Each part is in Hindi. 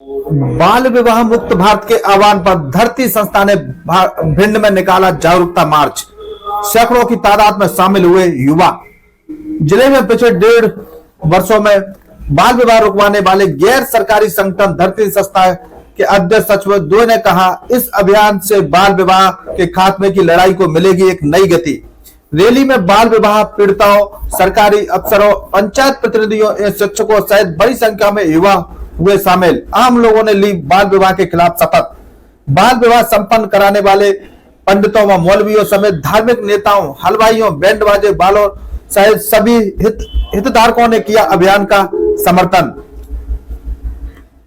बाल विवाह मुक्त भारत के आह्वान पर धरती संस्था ने भिंड में निकाला जागरूकता मार्च। सैकड़ों की तादाद में शामिल हुए युवा। जिले में पिछले 1.5 वर्षों में बाल विवाह रुकवाने वाले गैर सरकारी संगठन धरती संस्था के अध्यक्ष सचिव द्वे ने कहा, इस अभियान से बाल विवाह के खात्मे की लड़ाई को मिलेगी एक नई गति। रैली में बाल विवाह पीड़िताओं, सरकारी अफसरों, पंचायत प्रतिनिधियों एवं शिक्षकों सहित बड़ी संख्या में युवा हुए शामिल। आम लोगों ने ली बाल विवाह के खिलाफ शपथ। बाल विवाह संपन्न कराने वाले पंडितों व मौलवियों समेत धार्मिक नेताओं, हलवाइयों, बैंड बाजे वालों सहित सभी हितधारकों ने किया अभियान का समर्थन।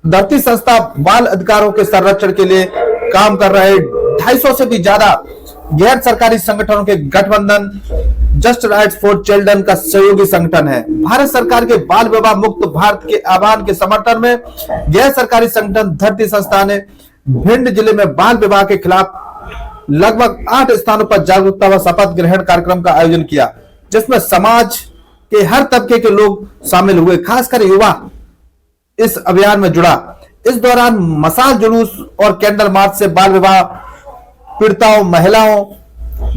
धरती संस्था बाल अधिकारों के संरक्षण के लिए काम कर रहे 250 से भी ज्यादा गैर सरकारी संगठनों के गठबंधन जस्ट राइट्स फॉर चिल्ड्रन का सहयोगी संगठन है। भारत सरकार के बाल विवाह मुक्त भारत के आह्वान के समर्थन में गैर सरकारी संगठन धरती संस्था ने भिंड जिले में बाल विवाह के खिलाफ लगभग 8 स्थानों पर जागरूकता व शपथ ग्रहण कार्यक्रम का आयोजन किया, जिसमें समाज के हर तबके के लोग शामिल हुए, खासकर युवा इस अभियान में जुड़ा। इस दौरान मशाल जुलूस और कैंडल मार्च से बाल विवाह पीड़िताओं, महिलाओं,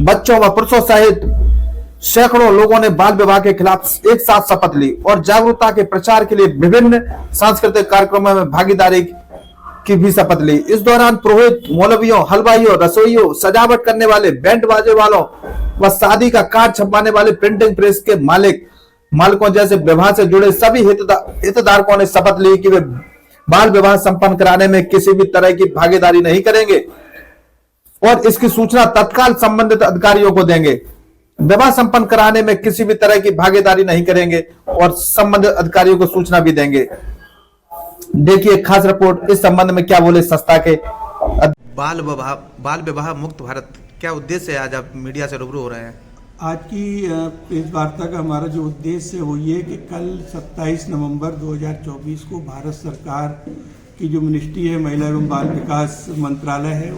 बच्चों व पुरुषों सहित सैकड़ों लोगों ने बाल विवाह के खिलाफ एक साथ शपथ ली और जागरूकता के प्रचार के लिए विभिन्न सांस्कृतिक कार्यक्रमों में भागीदारी की भी शपथ ली। इस दौरान पुरोहित, मौलवियों, हलवाइयों, रसोइयों, सजावट करने वाले, बैंड बाजे वालों व शादी का कार्ड छपवाने वाले प्रिंटिंग प्रेस के मालिकों जैसे विवाह से जुड़े सभी हितधारकों ने शपथ ली कि वे बाल विवाह संपन्न कराने में किसी भी तरह की भागीदारी नहीं करेंगे और इसकी सूचना तत्काल संबंधित अधिकारियों को देंगे। विवाह संपन्न कराने में किसी भी तरह की भागीदारी नहीं करेंगे और संबंधित अधिकारियों को सूचना भी देंगे। देखिए खास रिपोर्ट इस संबंध में क्या बोले संस्था के। बाल विवाह मुक्त भारत, क्या उद्देश्य है आज आप मीडिया से रूबरू हो रहे हैं? आज की इस वार्ता का हमारा जो उद्देश्य है वो ये कि कल 27 नवंबर 2024 को भारत सरकार की जो मिनिस्ट्री है, महिला एवं बाल विकास मंत्रालय है,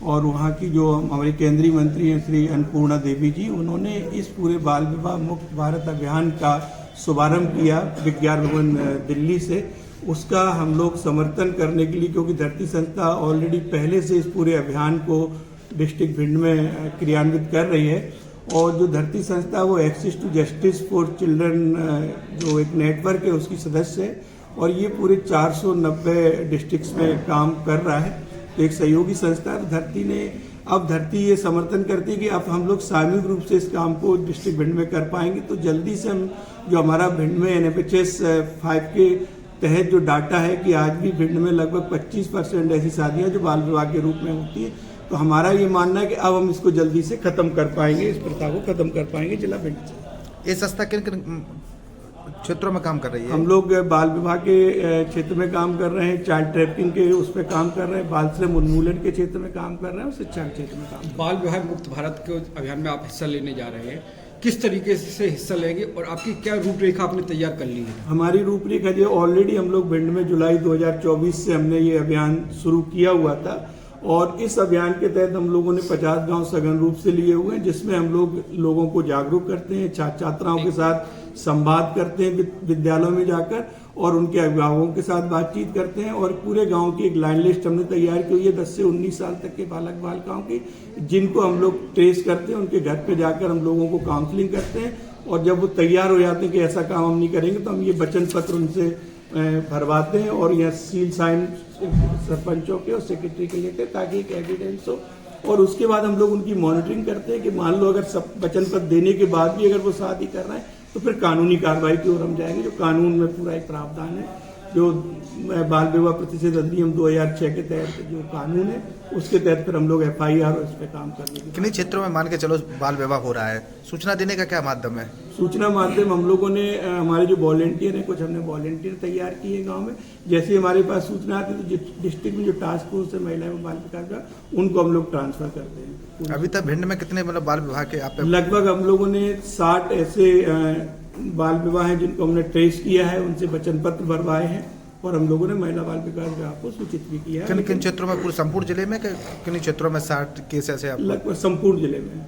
और वहाँ की जो हमारी केंद्रीय मंत्री हैं श्री अन्नपूर्णा देवी जी, उन्होंने इस पूरे बाल विवाह मुक्त भारत अभियान का शुभारंभ किया विज्ञान भवन दिल्ली से। उसका हम लोग समर्थन करने के लिए, क्योंकि धरती संस्था ऑलरेडी पहले से इस पूरे अभियान को डिस्ट्रिक्ट भिंड में क्रियान्वित कर रही है, और जो धरती संस्था वो access to justice for children जो एक नेटवर्क है उसकी सदस्य है, और ये पूरे 490 डिस्ट्रिक्ट्स में काम कर रहा है। तो एक सहयोगी संस्था धरती ने, अब धरती ये समर्थन करती है कि अब हम लोग सामूहिक रूप से इस काम को डिस्ट्रिक्ट भिंड में कर पाएंगे। तो जल्दी से हम जो हमारा भिंड में NFHS 5 के तहत जो डाटा है कि आज भी भिंड में लगभग 25% ऐसी शादियां जो बाल विवाह के रूप में होती है, तो हमारा ये मानना है कि अब हम इसको जल्दी से खत्म कर पाएंगे, इस प्रथा को खत्म कर पाएंगे जिला भिंड से। ये संस्था किन किन क्षेत्रों में काम कर रही है? हम लोग बाल विवाह के क्षेत्र में काम कर रहे हैं, चाइल्ड ट्रैफिकिंग के उस पर काम कर रहे हैं, बाल श्रम उन्मूलन के क्षेत्र में काम कर रहे हैं और शिक्षा के क्षेत्र में काम। बाल विवाह मुक्त भारत के अभियान में आप हिस्सा लेने जा रहे हैं, किस तरीके से हिस्सा लेंगे और आपकी क्या रूपरेखा आपने तैयार कर ली है? हमारी रूपरेखा जो ऑलरेडी हम लोग भिंड में जुलाई 2024 से हमने ये अभियान शुरू किया हुआ था, और इस अभियान के तहत हम लोगों ने 50 गांव सघन रूप से लिए हुए हैं, जिसमें हम लोग लोगों को जागरूक करते हैं, छात्राओं के साथ संवाद करते हैं विद्यालयों में जाकर, और उनके अभिभावकों के साथ बातचीत करते हैं, और पूरे गांव की एक लाइन लिस्ट हमने तैयार की हुई है 10 से 19 साल तक के बालक बालिकाओं की, जिनको हम लोग ट्रेस करते हैं, उनके घर पे जाकर हम लोगों को काउंसलिंग करते हैं, और जब वो तैयार हो जाते हैं कि ऐसा काम हम नहीं करेंगे तो हम ये वचन पत्र उनसे भरवाते हैं, और यह सील साइन सरपंचों के और सेक्रेटरी के लेते हैं ताकि एक एविडेंस हो। और उसके बाद हम लोग उनकी मॉनिटरिंग करते हैं कि मान लो अगर सब वचन पत्र देने के बाद भी अगर वो शादी कर रहे हैं तो फिर कानूनी कार्रवाई की ओर हम जाएंगे। जो कानून में पूरा एक प्रावधान है, जो बाल विवाह प्रतिषेध अधिनियम 2006 के तहत जो कानून है उसके तहत फिर हम लोग FIR इस पे काम कर रहे हैं। किन क्षेत्रों में मान के चलो बाल विवाह हो रहा है, सूचना देने का क्या माध्यम है? सूचना माध्यम हम लोगों ने, हमारे जो वॉलेंटियर हैं, कुछ हमने वॉलेंटियर तैयार किए गांव में, जैसे हमारे पास सूचना आती है तो डिस्ट्रिक्ट में जो टास्क फोर्स है महिला एवं बाल विकास का, उनको हम लोग ट्रांसफर करते हैं। अभी तक भिंड में कितने मतलब बाल विवाह के आप? लगभग हम लोगों ने 60 ऐसे बाल विवाह हैं जिनको हमने ट्रेस किया है, उनसे वचन पत्र भरवाए हैं, और हम लोगों ने महिला बाल विकास विभाग को सूचित भी किया है। किन क्षेत्रों में? पूरे संपूर्ण जिले में, किन क्षेत्रों में 60 केस ऐसे? लगभग संपूर्ण जिले में।